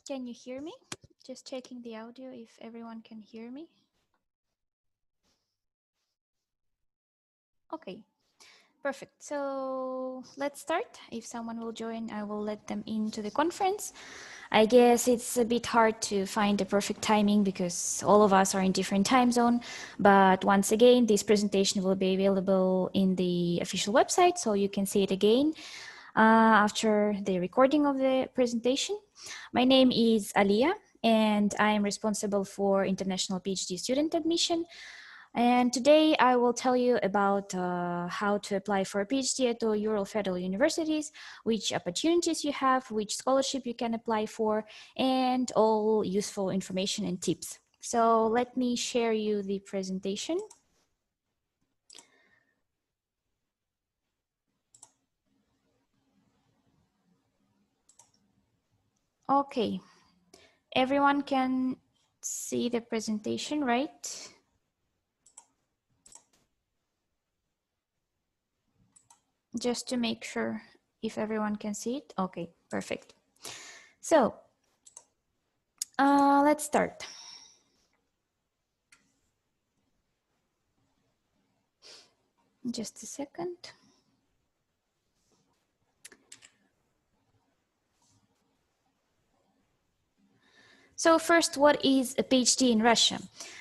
Can you hear me? Just checking the audio if everyone can hear me. Okay, perfect. So let's start. If someone will join, I will let them into the conference. I guess it's a bit hard to find the perfect timing because all of us are in different time zone. But once again, this presentation will be available in the official website, so you can see it again after the recording of the presentation. My name is Alia, and I am responsible for international PhD student admission. And today I will tell you about how to apply for a PhD at the Ural Federal Universities, which opportunities you have, which scholarship you can apply for, and all useful information and tips. So let me share you the presentation. Okay, everyone can see the presentation, right? Just to make sure if everyone can see it. Okay, perfect. So let's start. Just a second. So first, what is a PhD in Russia?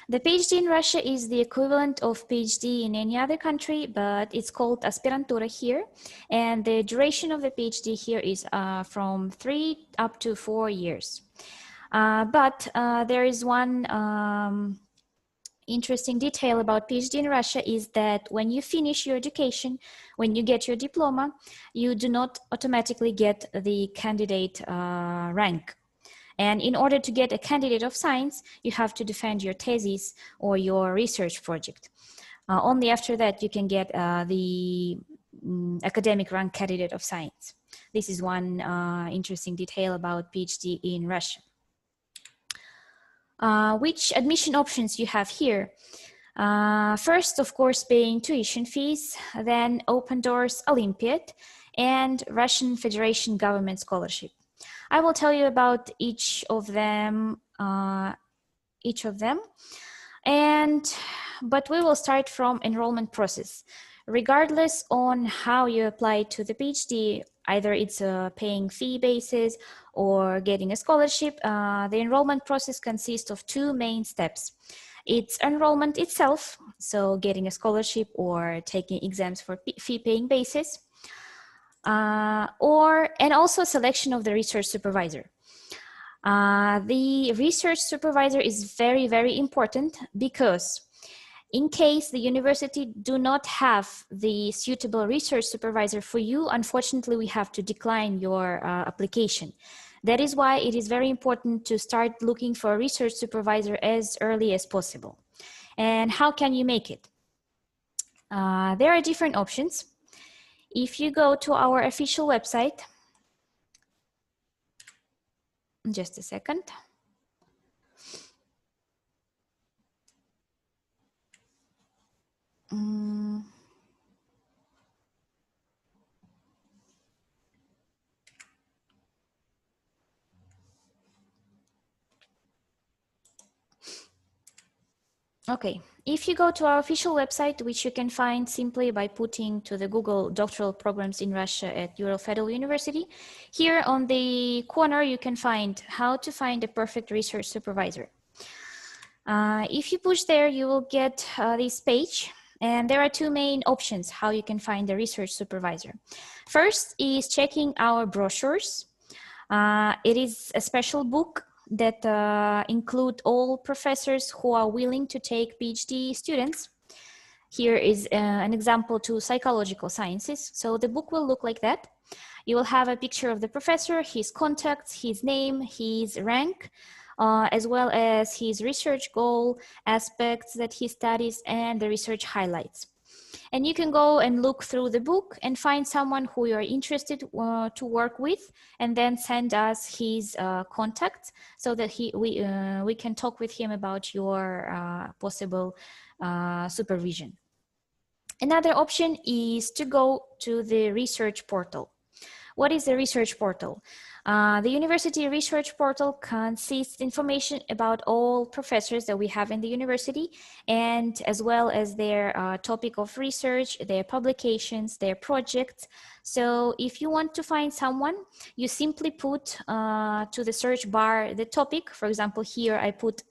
The PhD in Russia is the equivalent of PhD in any other country, but it's called aspirantura here. And the duration of the PhD here is from 3 up to 4 years. But there is one interesting detail about PhD in Russia is that when you finish your education, when you get your diploma, you do not automatically get the candidate rank. And in order to get a candidate of science, you have to defend your thesis or your research project. Only after that you can get the academic rank candidate of science. This is one interesting detail about PhD in Russia. Which admission options you have here? First, of course, paying tuition fees, then Open Doors, Olympiad, and Russian Federation government scholarship. I will tell you about each of them, but we will start from enrollment process. Regardless on how you apply to the PhD, either it's a paying fee basis or getting a scholarship, the enrollment process consists of 2 main steps. It's enrollment itself, so getting a scholarship or taking exams for fee paying basis, and also selection of the research supervisor. The research supervisor is very, very important because in case the university do not have the suitable research supervisor for you, unfortunately, we have to decline your application. That is why it is very important to start looking for a research supervisor as early as possible. And how can you make it? There are different options. If you go to our official website, just a second. Okay, if you go to our official website, which you can find simply by putting to the Google doctoral programs in Russia at Ural Federal University, here on the corner you can find how to find a perfect research supervisor. If you push there, you will get this page, and there are 2 main options how you can find the research supervisor. First is checking our brochures. It is a special book that include all professors who are willing to take PhD students. Here is an example to psychological sciences. So the book will look like that. You will have a picture of the professor, his contacts, his name, his rank, as well as his research goal, aspects that he studies, and the research highlights. And you can go and look through the book and find someone who you are interested to work with, and then send us his contact so that we can talk with him about your possible supervision. Another option is to go to the research portal. What is the research portal? The university research portal consists information about all professors that we have in the university, and as well as their topic of research, their publications, their projects. So if you want to find someone, you simply put to the search bar the topic. For example, here I put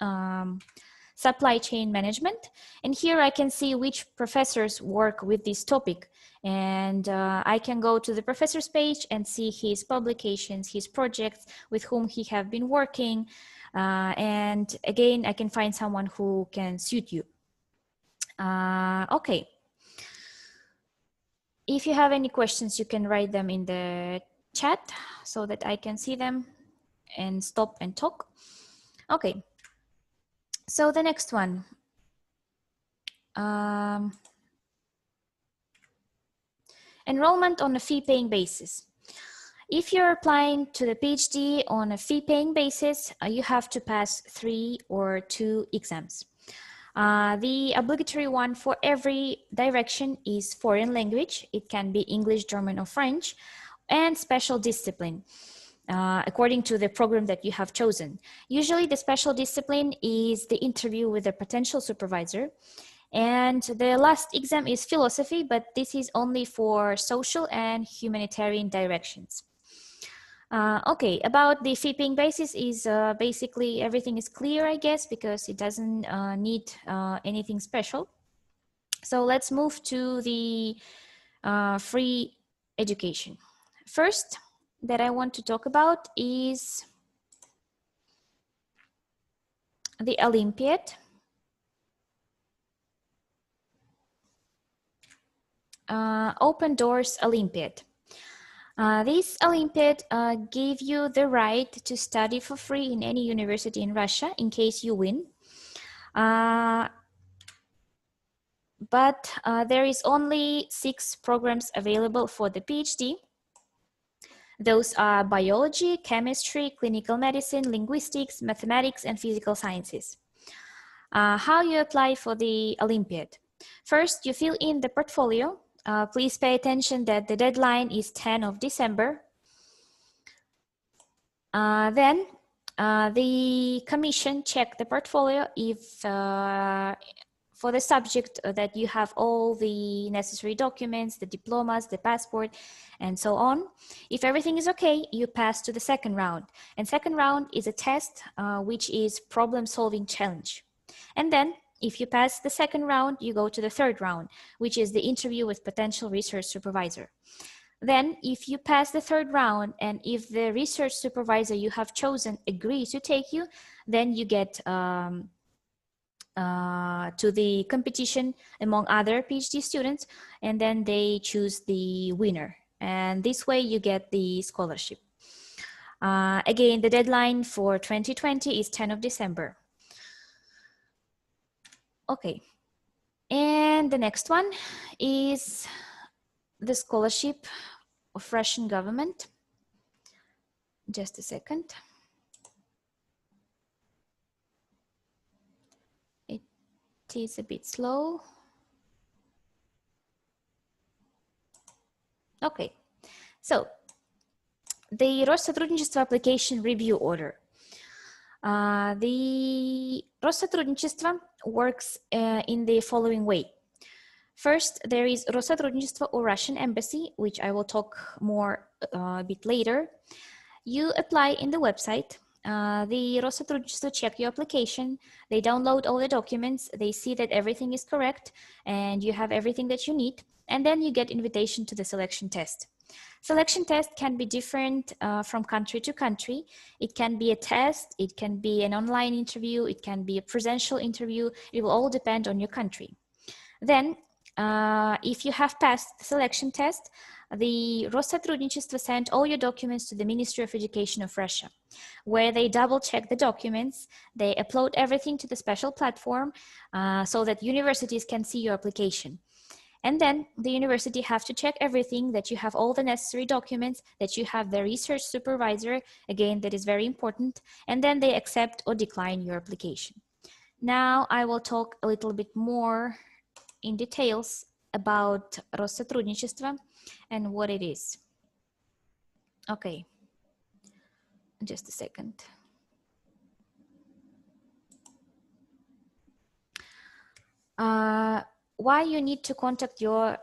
supply chain management, and here I can see which professors work with this topic. And I can go to the professor's page and see his publications, his projects, with whom he have been working. And again, I can find someone who can suit you. Okay. If you have any questions, you can write them in the chat so that I can see them and stop and talk. Okay. So the next one. Enrollment on a fee-paying basis. If you're applying to the PhD on a fee-paying basis, you have to pass 3 or 2 exams. The obligatory one for every direction is foreign language. It can be English, German, or French, and special discipline, according to the program that you have chosen. Usually the special discipline is the interview with a potential supervisor. And the last exam is philosophy, but this is only for social and humanitarian directions. Okay, about the fee-paying basis is basically everything is clear, I guess, because it doesn't need anything special. So let's move to the free education. First that I want to talk about is the Olympiad. Open Doors Olympiad. This Olympiad gave you the right to study for free in any university in Russia in case you win. But there is only 6 programs available for the PhD. Those are biology, chemistry, clinical medicine, linguistics, mathematics, and physical sciences. How you apply for the Olympiad? First, you fill in the portfolio. Please pay attention that the deadline is 10 of December. Then the commission check the portfolio if for the subject that you have all the necessary documents, the diplomas, the passport, and so on. If everything is okay, you pass to the second round. And second round is a test, which is problem-solving challenge. And then if you pass the second round, you go to the third round, which is the interview with potential research supervisor. Then if you pass the third round and if the research supervisor you have chosen agrees to take you, then you get to the competition among other PhD students, and then they choose the winner. And this way you get the scholarship. Again, the deadline for 2020 is 10 of December. Okay, and the next one is the scholarship of Russian government. Just a second. It is a bit slow. Okay, so the Россотрудничество application review order. The Россотрудничество works in the following way. First, there is Россотрудничество or Russian Embassy, which I will talk more a bit later. You apply in the website. The Россотрудничество check your application. They download all the documents. They see that everything is correct and you have everything that you need. And then you get invitation to the selection test. Selection test can be different from country to country. It can be a test, it can be an online interview, it can be a presential interview. It will all depend on your country. Then, if you have passed the selection test, the Россотрудничество sent all your documents to the Ministry of Education of Russia, where they double check the documents, they upload everything to the special platform so that universities can see your application. And then the university have to check everything, that you have all the necessary documents, that you have the research supervisor, again, that is very important, and then they accept or decline your application. Now I will talk a little bit more in details about Россотрудничество and what it is. Okay, just a second. Why you need to contact your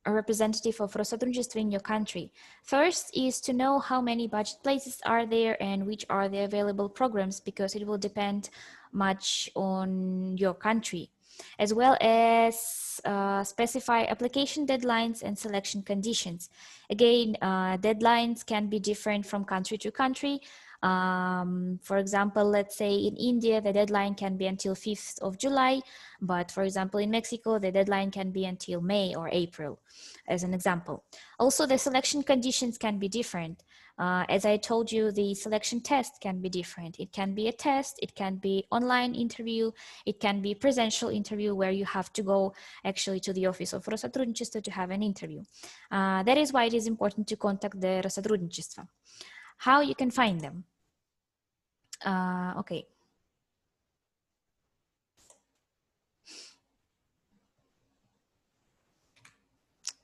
representative of Rosatrudничества in your country? First is to know how many budget places are there and which are the available programs, because it will depend much on your country, as well as specify application deadlines and selection conditions. Again, deadlines can be different from country to country. For example, let's say in India, the deadline can be until 5th of July, but for example, in Mexico, the deadline can be until May or April, as an example. Also, the selection conditions can be different. As I told you, the selection test can be different. It can be a test, it can be online interview, it can be presential interview where you have to go actually to the office of Rosatrudничества to have an interview. That is why it is important to contact the Rosatrudничества. How you can find them? Okay.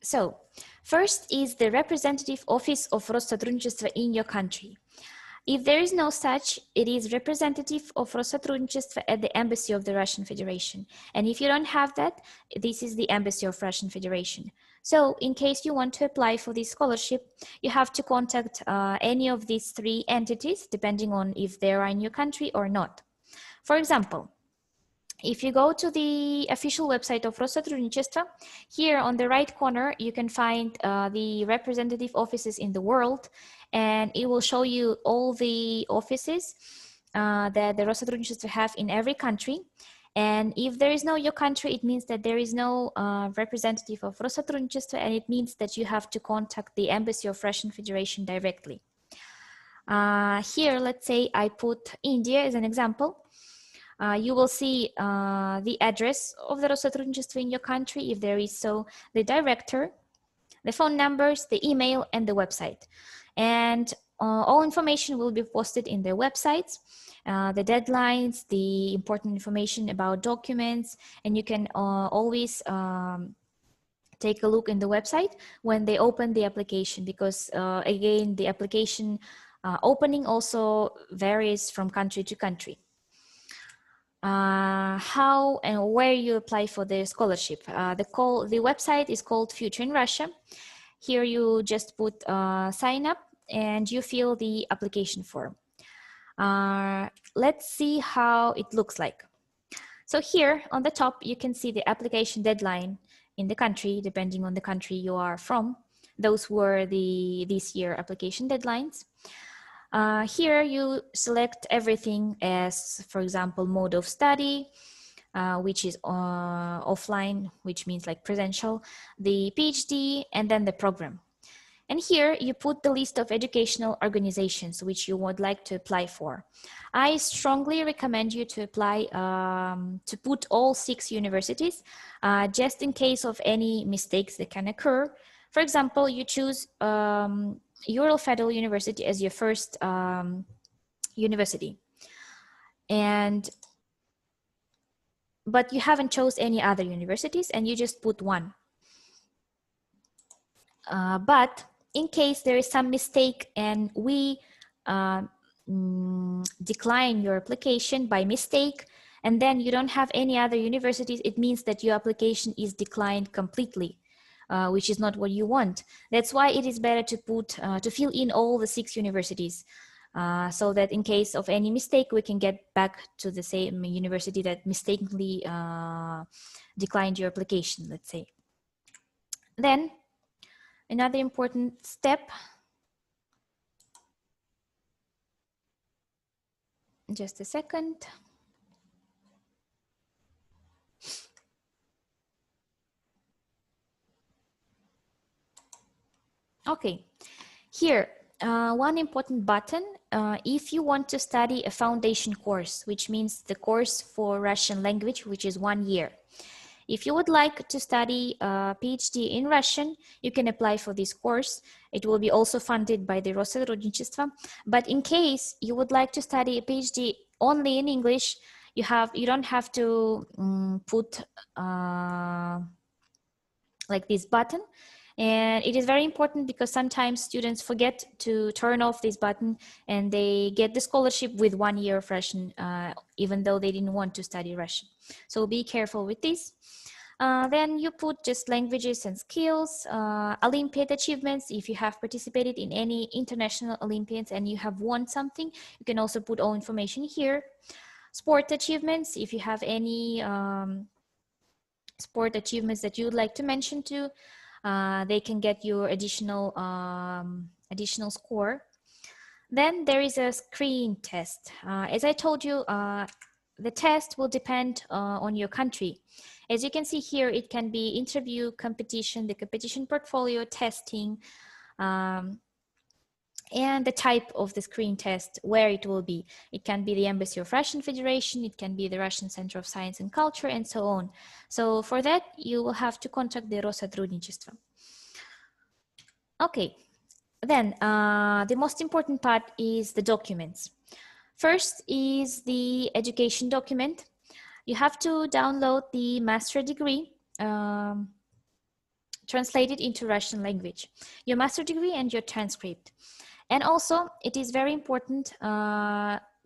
So, first is the representative office of Rosatrudничества in your country. If there is no such, it is representative of Rosatrudничества at the embassy of the Russian Federation. And if you don't have that, this is the embassy of Russian Federation. So in case you want to apply for this scholarship, you have to contact any of these three entities, depending on if they are in your country or not. For example, if you go to the official website of Rosatrudничества, here on the right corner, you can find the representative offices in the world, and it will show you all the offices that the Rosatrudничества have in every country. And if there is no your country, it means that there is no representative of Rosatrudничества, and it means that you have to contact the embassy of Russian Federation directly. Here, let's say I put India as an example. You will see the address of the Rosatrudничества in your country, if there is so, the director, the phone numbers, the email, and the website. And all information will be posted in their websites, the deadlines, the important information about documents, and you can always take a look in the website when they open the application, because again, the application opening also varies from country to country. How and where you apply for the scholarship. The website is called Future in Russia. Here you just put sign up and you fill the application form. Let's see how it looks like. So here on the top, you can see the application deadline in the country, depending on the country you are from. Those were this year application deadlines. Here you select everything as, for example, mode of study, which is offline, which means like presential, the PhD, and then the program. And here you put the list of educational organizations which you would like to apply for. I strongly recommend you to apply, to put all 6 universities, just in case of any mistakes that can occur. For example, you choose Ural Federal University as your first university, but you haven't chose any other universities and you just put one. But in case there is some mistake and we decline your application by mistake, and then you don't have any other universities, it means that your application is declined completely. Which is not what you want. That's why it is better to put, to fill in all the 6 universities, so that in case of any mistake, we can get back to the same university that mistakenly declined your application, let's say. Then, another important step, just a second. Okay, here, one important button, if you want to study a foundation course, which means the course for Russian language, which is 1 year. If you would like to study a PhD in Russian, you can apply for this course. It will be also funded by the Rosatrudничества. But in case you would like to study a PhD only in English, you don't have to put like this button. And it is very important because sometimes students forget to turn off this button and they get the scholarship with 1 year of Russian, even though they didn't want to study Russian. So be careful with this. Then you put just languages and skills, Olympiad achievements. If you have participated in any international Olympiads and you have won something, you can also put all information here. Sport achievements, if you have any sport achievements that you would like to mention too, they can get your additional score. Then there is a screen test. As I told you, the test will depend on your country. As you can see here, it can be interview, competition, the competition portfolio, testing, and the type of the screen test, where it will be. It can be the Embassy of Russian Federation, it can be the Russian Center of Science and Culture, and so on. So for that, you will have to contact the Россотрудничество. Okay, then the most important part is the documents. First is the education document. You have to download the master degree, translated into Russian language, your master degree and your transcript. And also, it is very important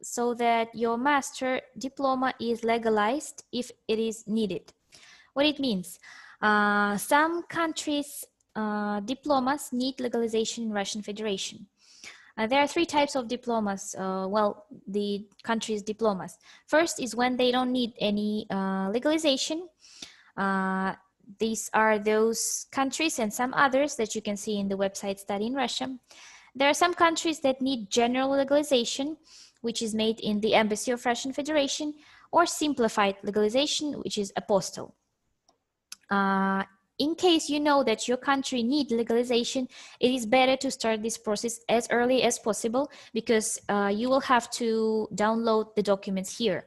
so that your master diploma is legalized if it is needed. What it means, some countries' diplomas need legalization in Russian Federation. There are 3 types of diplomas, well, the country's diplomas. First is when they don't need any legalization. These are those countries and some others that you can see in the website Study in Russia. There are some countries that need general legalization, which is made in the Embassy of Russian Federation, or simplified legalization, which is apostille. In case you know that your country needs legalization, it is better to start this process as early as possible because you will have to download the documents here.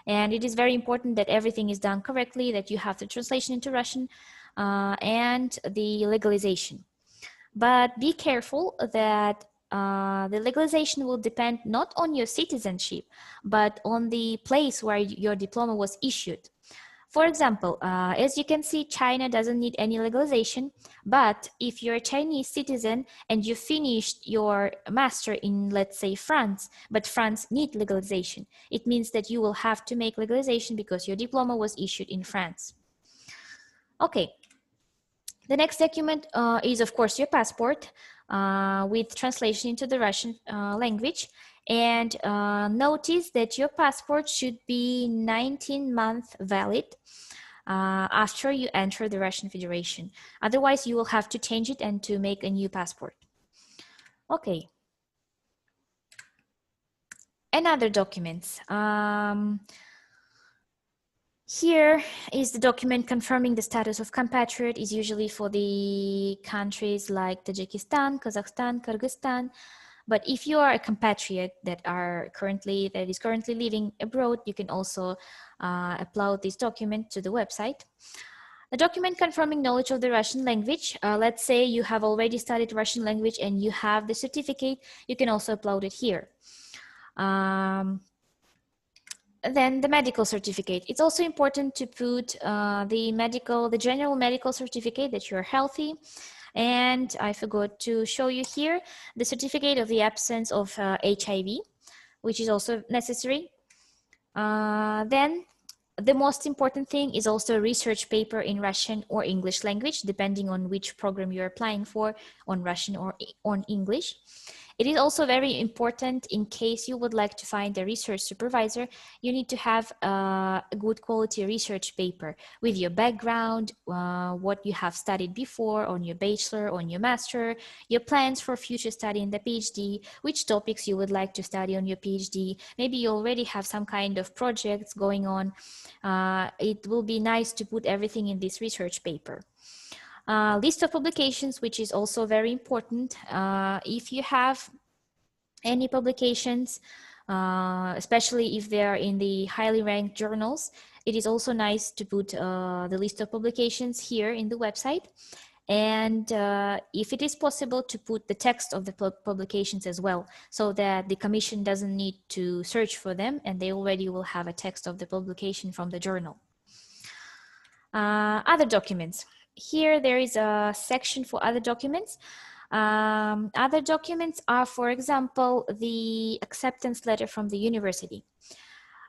And it is very important that everything is done correctly, that you have the translation into Russian and the legalization. But be careful that the legalization will depend not on your citizenship, but on the place where your diploma was issued. For example, as you can see, China doesn't need any legalization, but if you're a Chinese citizen and you finished your master in, let's say, France, but France needs legalization, it means that you will have to make legalization because your diploma was issued in France. Okay. The next document is, of course, your passport with translation into the Russian language. And notice that your passport should be 19 months valid after you enter the Russian Federation. Otherwise, you will have to change it and to make a new passport. Okay. And other documents. Here is the document confirming the status of compatriot. Is usually for the countries like Tajikistan, Kazakhstan, Kyrgyzstan. But if you are a compatriot that is currently living abroad, you can also upload this document to the website. The document confirming knowledge of the Russian language. Let's say you have already studied Russian language and you have the certificate, you can also upload it here. Then the medical certificate. It's also important to put the general medical certificate that you're healthy. And I forgot to show you here the certificate of the absence of HIV, which is also necessary. Then the most important thing is also a research paper in Russian or English language, depending on which program you're applying for, on Russian or on English. It is also very important in case you would like to find a research supervisor, you need to have a good quality research paper with your background, what you have studied before on your bachelor, on your master, your plans for future study in the PhD, which topics you would like to study on your PhD. Maybe you already have some kind of projects going on. It will be nice to put everything in this research paper. List of publications, which is also very important. If you have any publications, especially if they are in the highly ranked journals, it is also nice to put the list of publications here in the website. And if it is possible, to put the text of the publications as well, so that the commission doesn't need to search for them and they already will have a text of the publication from the journal. Other documents. here there is a section for other documents. Other documents are, for example, the acceptance letter from the university.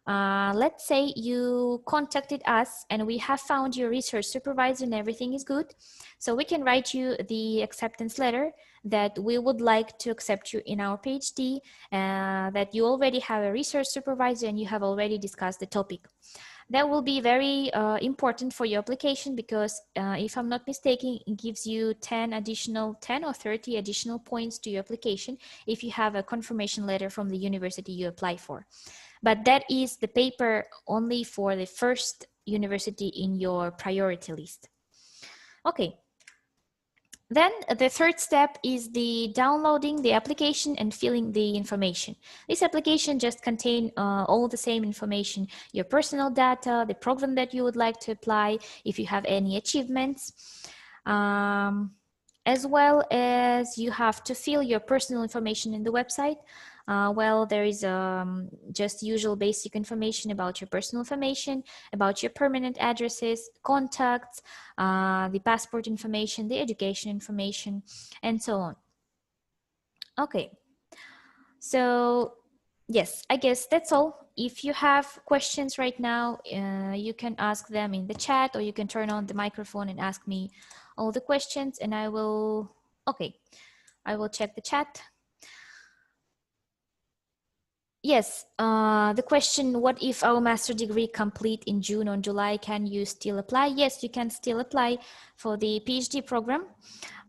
Let's say you contacted us and we have found your research supervisor and everything is good. So we can write you the acceptance letter that we would like to accept you in our PhD, that you already have a research supervisor and you have already discussed the topic. That will be very important for your application because if I'm not mistaken, it gives you 10 or 30 additional points to your application if you have a confirmation letter from the university you apply for. But that is the paper only for the first university in your priority list. Okay. Then the third step is the downloading the application and filling the information. This application just contains all the same information, your personal data, the program that you would like to apply, if you have any achievements, as well as you have to fill your personal information in the website. Well, there is just usual basic information about your personal information, about your permanent addresses, contacts, the passport information, the education information, and so on. Okay, so yes, I guess that's all. If you have questions right now, you can ask them in the chat or you can turn on the microphone and ask me all the questions and I will, okay, I will check the chat. Yes, the question, what if our master degree complete in June or July, can you still apply? Yes, you can still apply for the PhD program.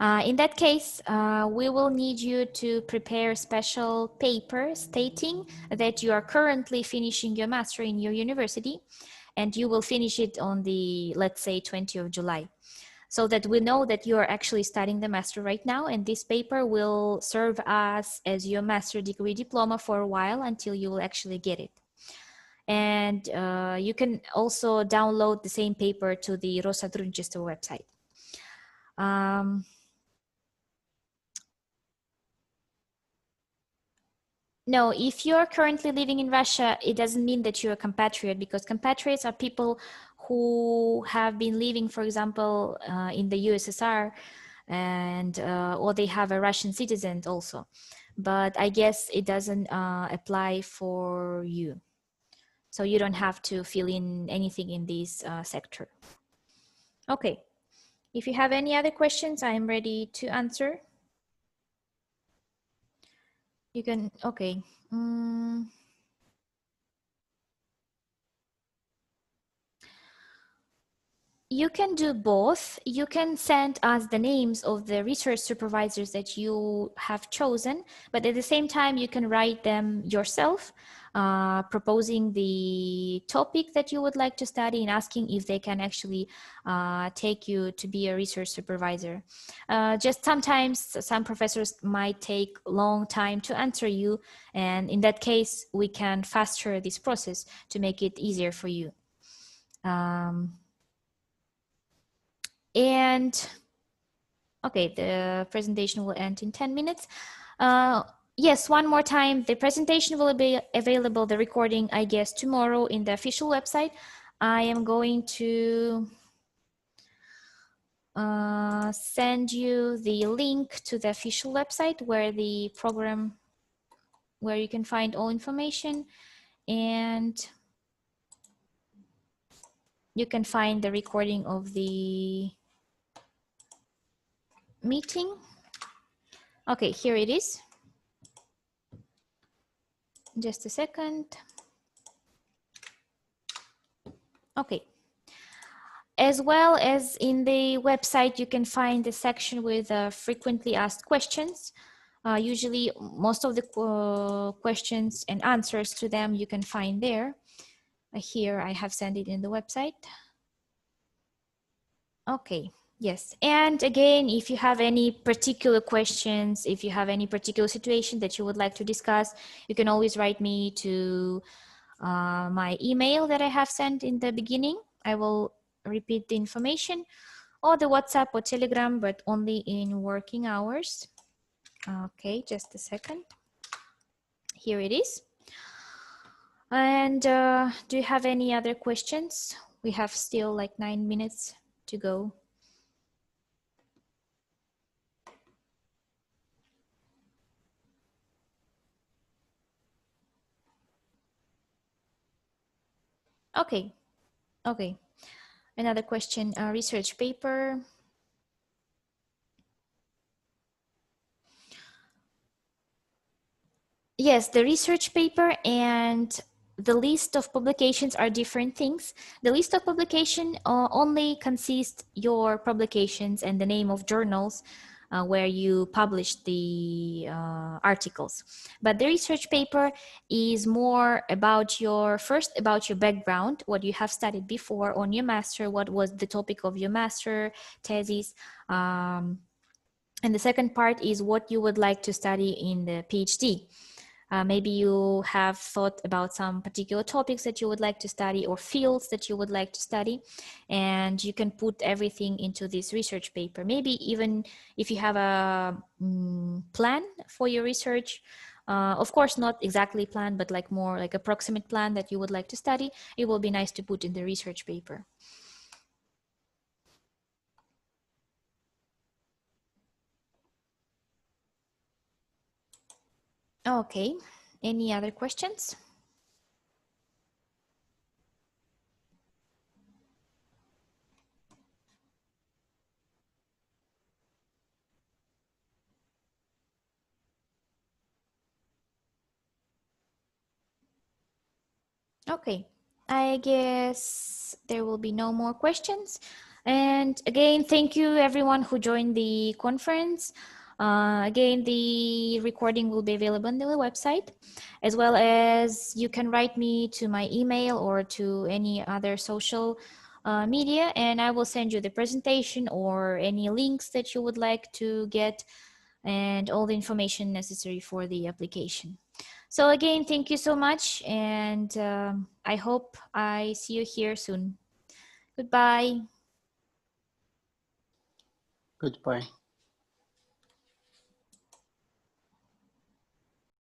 In that case, we will need you to prepare a special paper stating that you are currently finishing your master in your university and you will finish it on the, let's say, 20th of July. So that we know that you are actually studying the master right now, and this paper will serve us as your master degree diploma for a while until you will actually get it. And you can also download the same paper to the Rosatrudnichestvo website. No, if you're currently living in Russia, it doesn't mean that you're a compatriot, because compatriots are people who have been living, for example, in the USSR, and or they have a Russian citizen also. But I guess it doesn't apply for you. So you don't have to fill in anything in this sector. Okay. If you have any other questions, I am ready to answer. You can, okay. You can do both. You can send us the names of the research supervisors that you have chosen, but at the same time, you can write them yourself, proposing the topic that you would like to study and asking if they can actually take you to be a research supervisor. Just sometimes some professors might take a long time to answer you, and in that case, we can faster this process to make it easier for you. And okay, the presentation will end in 10 minutes. Yes, one more time, the presentation will be available, the recording, I guess, tomorrow in the official website. I am going to send you the link to the official website where the program, where you can find all information, and you can find the recording of the meeting. Okay, here it is. Just a second. Okay. As well as in the website, you can find the section with frequently asked questions. Usually, most of the questions and answers to them you can find there. Here, I have sent it in the website. Okay, yes. And again, if you have any particular questions, if you have any particular situation that you would like to discuss, you can always write me to my email that I have sent in the beginning. I will repeat the information, or the WhatsApp or Telegram, but only in working hours. Okay, just a second. Here it is. And do you have any other questions? We have still like 9 minutes to go. Okay. Okay. Another question, research paper. Yes, the research paper and the list of publications are different things. The list of publication only consists your publications and the name of journals where you publish the articles. But the research paper is more about your, first about your background, what you have studied before on your master, what was the topic of your master thesis. And the second part is what you would like to study in the PhD. Maybe you have thought about some particular topics that you would like to study or fields that you would like to study, and you can put everything into this research paper. Maybe even if you have a plan for your research, of course not exactly plan, but like more like approximate plan that you would like to study, it will be nice to put in the research paper. Okay, any other questions? Okay, I guess there will be no more questions. And again, thank you everyone who joined the conference. Again, the recording will be available on the website, as well as you can write me to my email or to any other social media, and I will send you the presentation or any links that you would like to get and all the information necessary for the application. So again, thank you so much, and I hope I see you here soon. Goodbye. Goodbye.